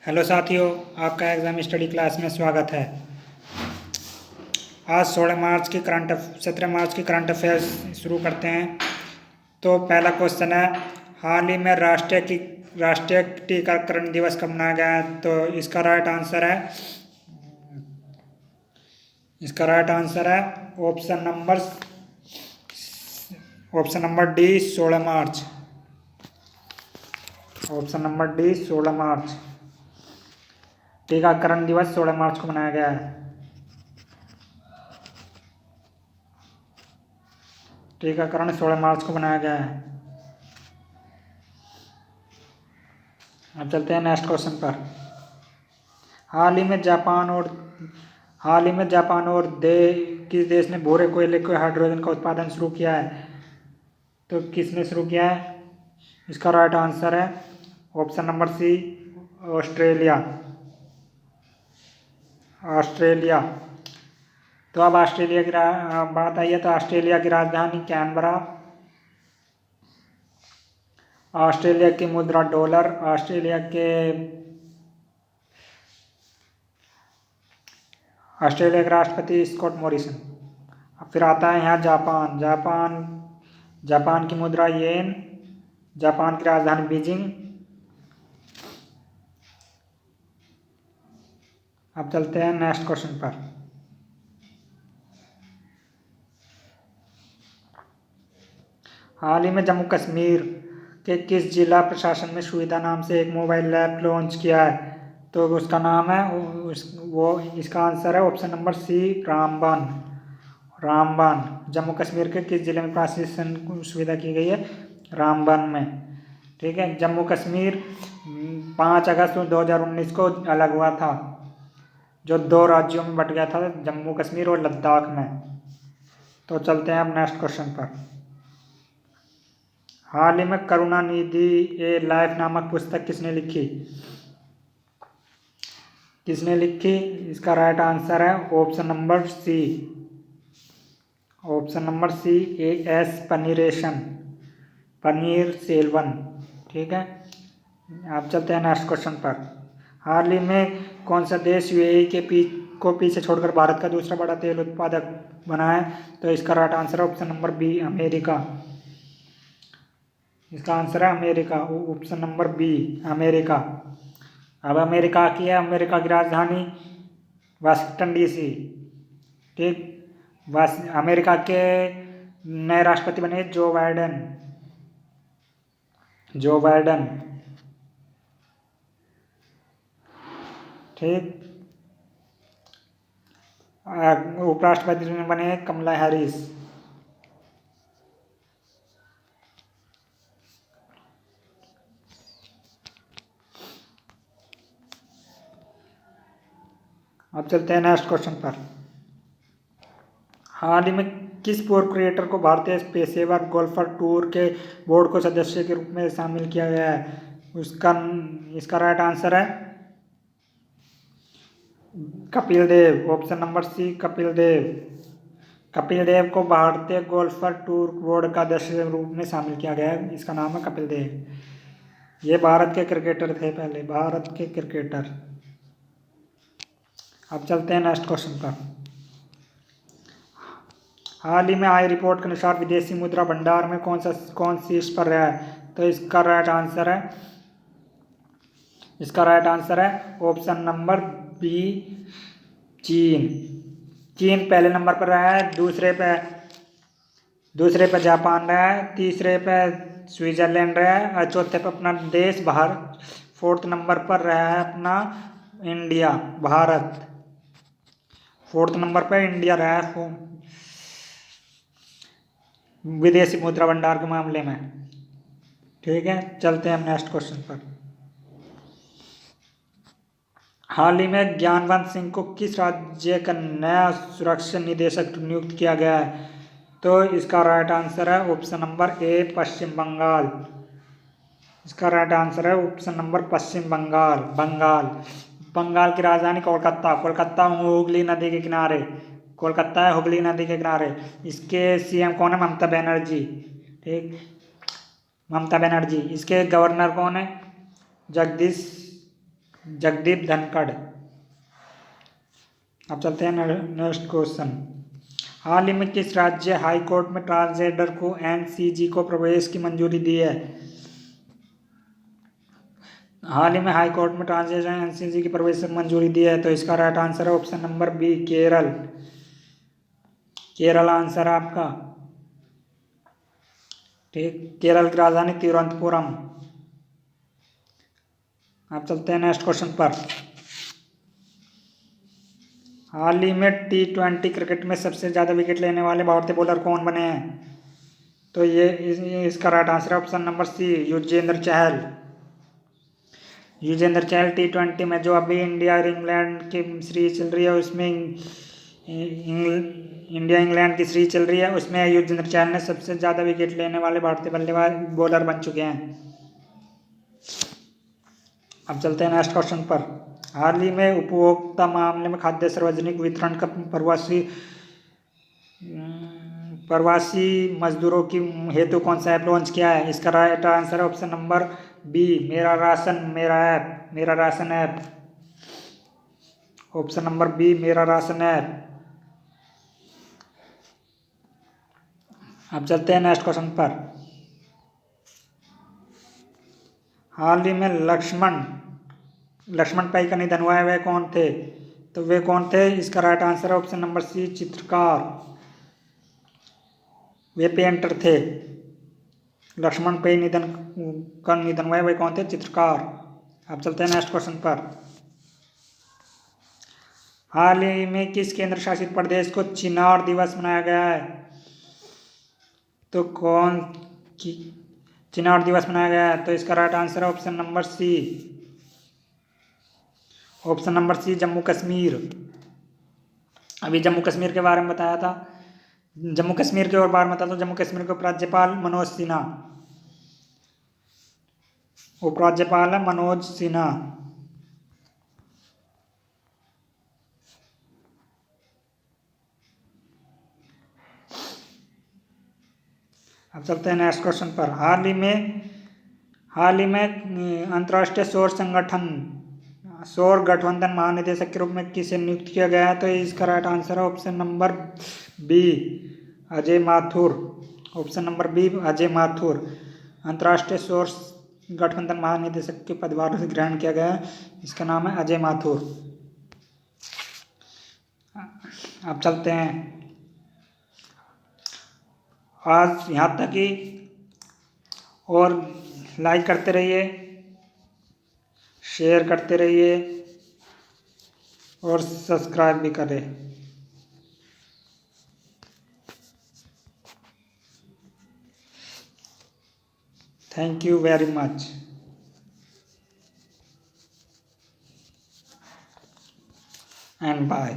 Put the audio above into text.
Hello साथियों, आपका exam study class में स्वागत है। आज 17 मार्च की करंट अफेयर्स शुरू करते हैं। तो पहला क्वेश्चन है, हाल ही में राष्ट्रीय टीकाकरण दिवस कब मनाया गया है? तो इसका राइट आंसर है ऑप्शन नंबर डी 16 मार्च। ऑप्शन नंबर डी 16 मार्च। टीकाकरण दिवस 16 मार्च को मनाया गया है। टीकाकरण 16 मार्च को मनाया गया है। अब चलते हैं नेक्स्ट क्वेश्चन पर। हाल ही में जापान और किस देश ने भूरे कोयले के हाइड्रोजन का उत्पादन शुरू किया है? तो किसने शुरू किया है? इसका राइट आंसर है ऑप्शन नंबर सी, ऑस्ट्रेलिया। तो अब ऑस्ट्रेलिया की बात आई है, तो ऑस्ट्रेलिया की राजधानी कैनबरा, ऑस्ट्रेलिया की मुद्रा डॉलर, ऑस्ट्रेलिया के राष्ट्रपति स्कॉट मॉरिसन। अब फिर आता है यहाँ जापान की मुद्रा येन, जापान की राजधानी बीजिंग। अब चलते हैं नेक्स्ट क्वेश्चन पर। हाल ही में जम्मू कश्मीर के किस जिला प्रशासन में सुविधा नाम से एक मोबाइल ऐप लॉन्च किया है? तो उसका नाम है इसका आंसर है option number C, Ramban. Jammu Kashmir के किस जिले में प्रशासन को सुविधा की गई है? रामबन में। ठीक है, जम्मू कश्मीर 5 अगस्त 2019 को अलग हुआ था, जो 2 राज्यों में बट गया था, जम्मू कश्मीर और लद्दाख में। तो चलते हैं अब नेक्स्ट क्वेश्चन पर। हाल ही में करुणानिधि ए लाइफ नामक पुस्तक किसने लिखी? इसका राइट आंसर है option number C, A.S. Panneerselvam. ठीक है, अब चलते हैं नेक्स्ट क्वेश्चन पर। हाल ही में कौन सा देश यूएई को पीछे छोड़कर भारत का दूसरा बड़ा तेल उत्पादक बना है? तो इसका राइट आंसर है ऑप्शन नंबर बी, अमेरिका। इसका आंसर है America, option number B, America. अब अमेरिका की राजधानी वाशिंगटन डीसी। ठीक, अमेरिका के नए राष्ट्रपति बने जो बाइडेन। ठीक, उपराष्ट्रपति बने कमला हैरिस। अब चलते हैं नेक्स्ट क्वेश्चन पर। हाल ही में किस प्रो क्रिएटर को भारतीय पेशेवर गोल्फर टूर के बोर्ड को सदस्य के रूप में शामिल किया गया है? इसका राइट आंसर है कपिल देव, ऑप्शन नंबर सी, कपिल देव को भारतीय गोल्फर टूर बोर्ड का अध्यक्ष के रूप में शामिल किया गया है। इसका नाम है कपिल देव। ये भारत के क्रिकेटर थे, पहले भारत के क्रिकेटर। अब चलते हैं नेक्स्ट क्वेश्चन पर। हाल ही में आई रिपोर्ट के अनुसार विदेशी मुद्रा भंडार में कौन शीर्ष पर रहा है? तो इसका राइट आंसर है ऑप्शन नंबर बी, चीन पहले नंबर पर रहा है, दूसरे पे जापान रहा है, तीसरे पे स्विट्जरलैंड रहा है, और चौथे पे अपना देश भारत, 4th नंबर पर रहा है अपना भारत 4th नंबर पर इंडिया रहा है विदेशी मुद्रा भंडार के मामले में। ठीक है, चलते हैं हम नेक्स्ट क्वेश्चन पर। हाल ही में ज्ञानवंत सिंह को किस राज्य का नया सुरक्षा निदेशक नियुक्त किया गया है? तो इसका राइट आंसर है ऑप्शन नंबर ए, पश्चिम बंगाल। इसका राइट आंसर है ऑप्शन नंबर पश्चिम बंगाल की राजधानी कोलकाता हुगली नदी के किनारे। कोलकाता है हुगली नदी के किनारे। इसके सीएम कौन है? ममता बनर्जी। ठीक, ममता बनर्जी। इसके गवर्नर कौन है? जगदीप धनखड़। अब चलते हैं नेक्स्ट क्वेश्चन। हाल ही में किस राज्य हाई कोर्ट में ट्रांसजेंडर को एनसीजी को प्रवेश की मंजूरी दी है? हाल ही में हाई कोर्ट में ट्रांसजेंडर एनसीजी की प्रवेश की मंजूरी दी है, तो इसका राइट आंसर है option number B, Kerala. Kerala answer है आपका। ठीक, केरल की राजधानी तिरुवनंतपुरम। अब चलते हैं नेक्स्ट क्वेश्चन पर। हाल ही में T20 क्रिकेट में सबसे ज्यादा विकेट लेने वाले भारतीय बॉलर कौन बने हैं? तो ये इसका राइट आंसर है ऑप्शन नंबर सी, युजवेंद्र चहल। युजवेंद्र चहल T20 में जो अभी इंडिया और इंग्लैंड की सीरीज चल रही है उसमें इंडिया इंग्लैंड की सीरीज चल रही है, उसमें युजवेंद्र चहल ने सबसे ज्यादा विकेट लेने वाले भारतीय बल्लेबाज बॉलर बन चुके हैं। अब चलते हैं नेक्स्ट क्वेश्चन पर। हाल ही में उपभोक्ता मामले में खाद्य सार्वजनिक वितरण का प्रवासी मजदूरों की हेतु कौन सा ऐप लॉन्च किया है? इसका राइट आंसर है ऑप्शन नंबर बी, मेरा राशन मेरा ऐप, मेरा ration app. Option number B, मेरा राशन ऐप। अब चलते हैं नेक्स्ट क्वेश्चन पर। हाल ही में लक्ष्मण पई का निधन हुआ है, वे कौन थे? तो वे कौन थे? इसका राइट आंसर है ऑप्शन नंबर सी, चित्रकार। वे पेंटर थे। लक्ष्मण पई का निधन हुआ है, वे कौन थे? चित्रकार। अब चलते हैं नेक्स्ट क्वेश्चन पर। हाल ही में किस केंद्र शासित प्रदेश को चिनार दिवस मनाया गया है? तो कौन चिनार दिवस मनाया गया है? तो इसका राइट आंसर है option number C, option number C, Jammu Kashmir. अभी जम्मू कश्मीर के बारे में बताया था। जम्मू कश्मीर के और बारे में बताता हूँ। जम्मू कश्मीर के उपराज्यपाल मनोज सिन्हा, उपराज्यपाल है मनोज सिन्हा। अब चलते हैं नेक्स्ट क्वेश्चन पर। हाल ही में अंतर्राष्ट्रीय सौर गठबंधन महानिदेशक के रूप में किसे नियुक्त किया गया है? तो इसका राइट आंसर है option number B, Ajay Mathur. Option number B, Ajay Mathur. अंतर्राष्ट्रीय सौर गठबंधन महानिदेशक के पदभार से ग्रहण किया गया है, इसका नाम है अजय माथुर। अब चलते हैं, आज यहाँ तक ही। और लाइक करते रहिए, शेयर करते रहिए और सब्सक्राइब भी करें। Thank you very much and bye.